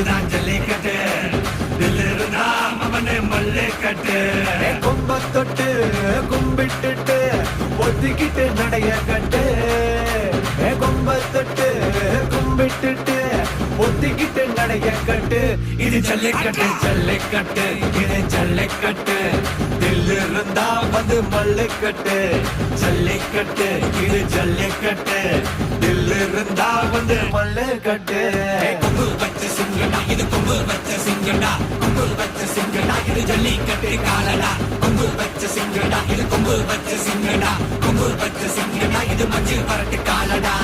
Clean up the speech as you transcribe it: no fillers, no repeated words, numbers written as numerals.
இதுதான் ஜல்லிக்கட்டு தில்லு இருந்தா அவனே மல்லிக்கட்டு கொம்ப தொட்டு கும்பிட்டுட்டு ஒத்திக்கிட்டு நடைய கட்டு கொம்ப தொட்டு கும்பிட்டுட்டு ஒத்திக்கிட்டு நடைய கட்டு இது ஜல்லிக்கட்டு ஜல்லிக்கட்டு இது ஜல்லிக்கட்டு தில்லு இருந்தா வந்து மல்லிக்கட்டு ஜல்லிக்கட்டு இது ஜல்லிக்கட்டு தில்லு இருந்தா வந்து மல்லிக்கட்டு கொம்பு வச்ச சிங்கடா இது கொம்பு வச்ச சிங்கடா கொம்பு வச்ச சிங்கடா இது ஜல்லிக்கட்டு காலடா கொம்பு வச்ச சிங்கடா இது கொம்பு வச்ச சிங்கடா கொம்பு வச்ச சிங்கடா இது மஞ்சள் பரட்டு காலடா